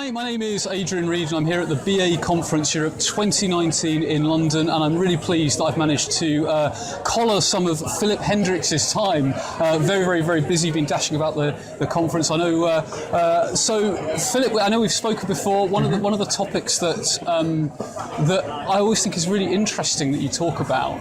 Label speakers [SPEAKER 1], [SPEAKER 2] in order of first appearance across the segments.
[SPEAKER 1] Hi, my name is Adrian Reed and I'm here at the BA Conference Europe 2019 in London, and I'm really pleased that I've managed to collar some of Filip Hendrickx's time. Very busy, been dashing about the conference. I know. So Filip, I know we've spoken before. One of the topics that I always think is really interesting that you talk about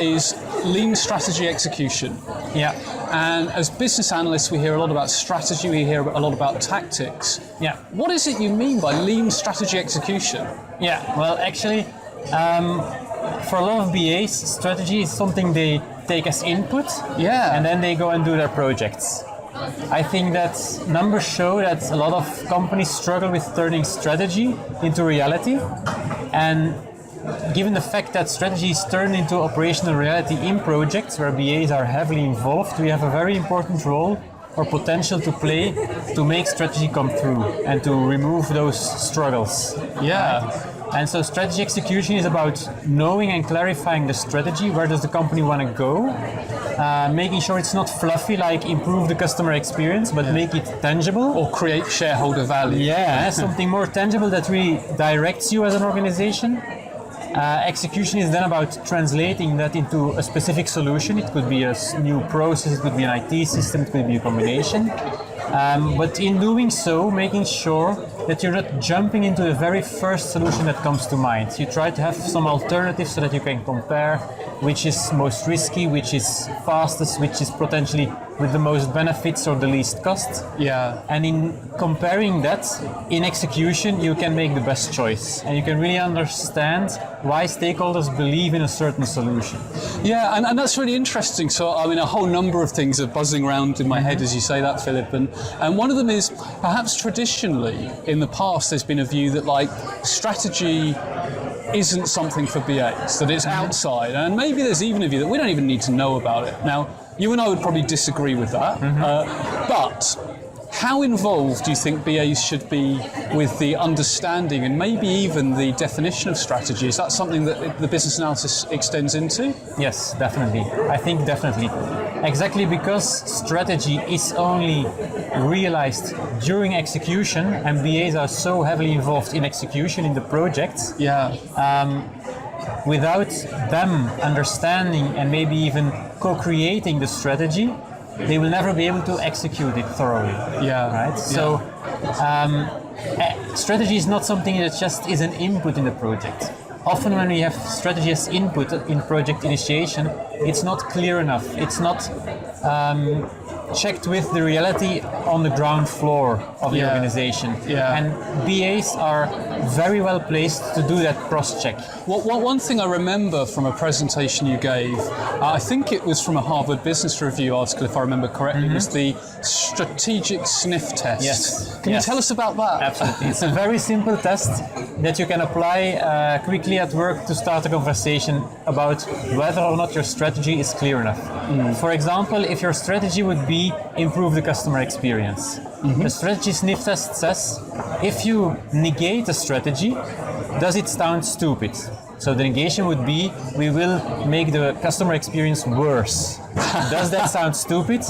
[SPEAKER 1] is lean strategy execution.
[SPEAKER 2] Yeah.
[SPEAKER 1] And as business analysts, we hear a lot about strategy, we hear a lot about tactics.
[SPEAKER 2] Yeah.
[SPEAKER 1] What is it you mean by lean strategy execution?
[SPEAKER 2] Yeah, well, actually, for a lot of BAs, strategy is something they take as input, and then they go and do their projects. I think that numbers show that a lot of companies struggle with turning strategy into reality, and given the fact that strategy is turned into operational reality in projects where BAs are heavily involved, we have a very important role or potential to play to make strategy come through and to remove those struggles.
[SPEAKER 1] Yeah.
[SPEAKER 2] And so strategy execution is about knowing and clarifying the strategy. Where does the company want to go? Making sure it's not fluffy like improve the customer experience, but make it tangible.
[SPEAKER 1] Or create shareholder value.
[SPEAKER 2] Yeah, something more tangible that really directs you as an organization. Execution is then about translating that into a specific solution. It could be a new process, it could be an IT system, it could be a combination. But in doing so, making sure that you're not jumping into the very first solution that comes to mind. You try to have some alternatives so that you can compare which is most risky, which is fastest, which is potentially with the most benefits or the least cost.
[SPEAKER 1] Yeah.
[SPEAKER 2] And in comparing that, in execution, you can make the best choice. And you can really understand why stakeholders believe in a certain solution.
[SPEAKER 1] Yeah, and that's really interesting. So, I mean, a whole number of things are buzzing around in my head as you say that, Filip. And one of them is, perhaps traditionally, in the past, there's been a view that, like, strategy isn't something for BAs, that it's outside. And maybe there's even a view that we don't even need to know about it. Now, you and I would probably disagree with that. But how involved do you think BAs should be with the understanding and maybe even the definition of strategy? Is that something that the business analysis extends into?
[SPEAKER 2] Yes, definitely. I think definitely. Exactly because strategy is only realized during execution, and BAs are so heavily involved in execution in the projects.
[SPEAKER 1] Yeah.
[SPEAKER 2] Without them understanding and maybe even co-creating the strategy, they will never be able to execute it thoroughly.
[SPEAKER 1] Yeah.
[SPEAKER 2] Right. So, strategy is not something that just is an input in the project. Often when we have strategy as input in project initiation, it's not clear enough. It's not checked with the reality on the ground floor of the organization.
[SPEAKER 1] Yeah.
[SPEAKER 2] And BAs are very well placed to do that cross-check.
[SPEAKER 1] One thing I remember from a presentation you gave, I think it was from a Harvard Business Review article, if I remember correctly, was the strategic sniff test.
[SPEAKER 2] Yes.
[SPEAKER 1] Can you tell us about that?
[SPEAKER 2] Absolutely. It's a very simple test that you can apply quickly at work to start a conversation about whether or not your strategy is clear enough. For example, if your strategy would be improve the customer experience. The strategy sniff test says, if you negate a strategy, does it sound stupid? So the negation would be, we will make the customer experience worse. Does that sound stupid?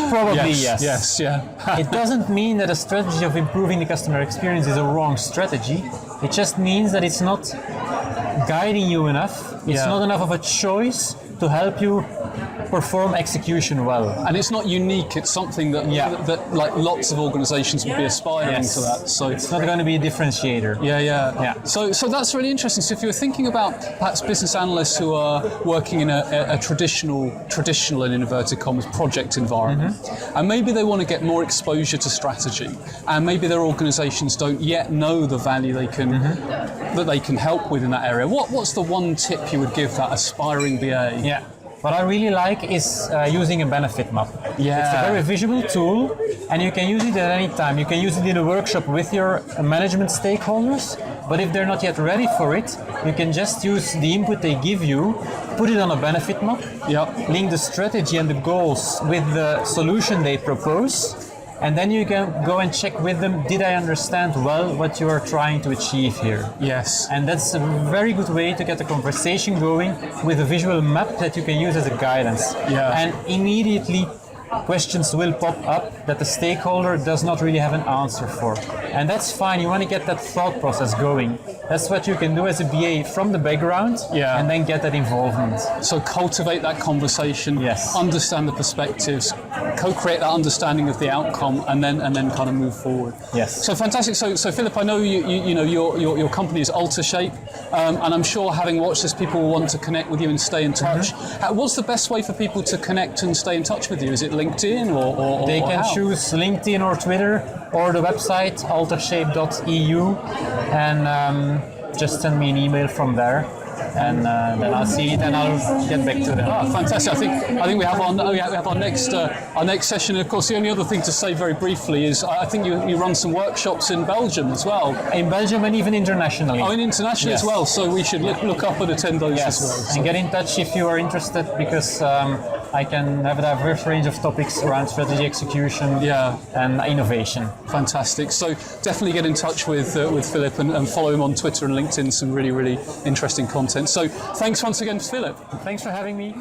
[SPEAKER 2] Probably yes.
[SPEAKER 1] Yes, yeah.
[SPEAKER 2] It doesn't mean that a strategy of improving the customer experience is a wrong strategy. It just means that it's not guiding you enough. It's not enough of a choice to help you perform execution well.
[SPEAKER 1] And it's not unique, it's something that that like lots of organizations would be aspiring to that. So
[SPEAKER 2] it's not going to be a differentiator.
[SPEAKER 1] Yeah. So that's really interesting. So if you're thinking about perhaps business analysts who are working in a traditional in inverted commas project environment, and maybe they want to get more exposure to strategy, and maybe their organizations don't yet know the value they can that they can help with in that area. What's the one tip you would give that aspiring BA?
[SPEAKER 2] Yeah. What I really like is using a benefit map.
[SPEAKER 1] Yeah.
[SPEAKER 2] It's a very visual tool, and you can use it at any time. You can use it in a workshop with your management stakeholders, but if they're not yet ready for it, you can just use the input they give you, put it on a benefit map, link the strategy and the goals with the solution they propose, and then you can go and check with them, did I understand well what you are trying to achieve here?
[SPEAKER 1] Yes.
[SPEAKER 2] And that's a very good way to get a conversation going with a visual map that you can use as a guidance.
[SPEAKER 1] Yeah.
[SPEAKER 2] And immediately questions will pop up that the stakeholder does not really have an answer for. And that's fine. You want to get that thought process going. That's what you can do as a BA from the background, and then get that involvement.
[SPEAKER 1] So cultivate that conversation, understand the perspectives, co-create that understanding of the outcome, and then kind of move forward.
[SPEAKER 2] Yes.
[SPEAKER 1] So fantastic. So Filip, I know you know your company is AlterShape, and I'm sure having watched this, people will want to connect with you and stay in touch. What's the best way for people to connect and stay in touch with you? Is it LinkedIn or
[SPEAKER 2] they can
[SPEAKER 1] how?
[SPEAKER 2] choose LinkedIn or Twitter or the website altershape.eu, and just send me an email from there, and then I'll see it and I'll get back to them.
[SPEAKER 1] Oh, fantastic! I think we have our next session. And of course, the only other thing to say very briefly is I think you run some workshops in Belgium as well.
[SPEAKER 2] In Belgium and even internationally.
[SPEAKER 1] Oh, and internationally as well. So we should look up and attend those as well. So.
[SPEAKER 2] And get in touch if you are interested, because I can have a diverse range of topics around strategy execution and innovation.
[SPEAKER 1] Fantastic. So definitely get in touch with Filip and follow him on Twitter and LinkedIn. Some really, really interesting content. So thanks once again, Filip.
[SPEAKER 2] Thanks for having me.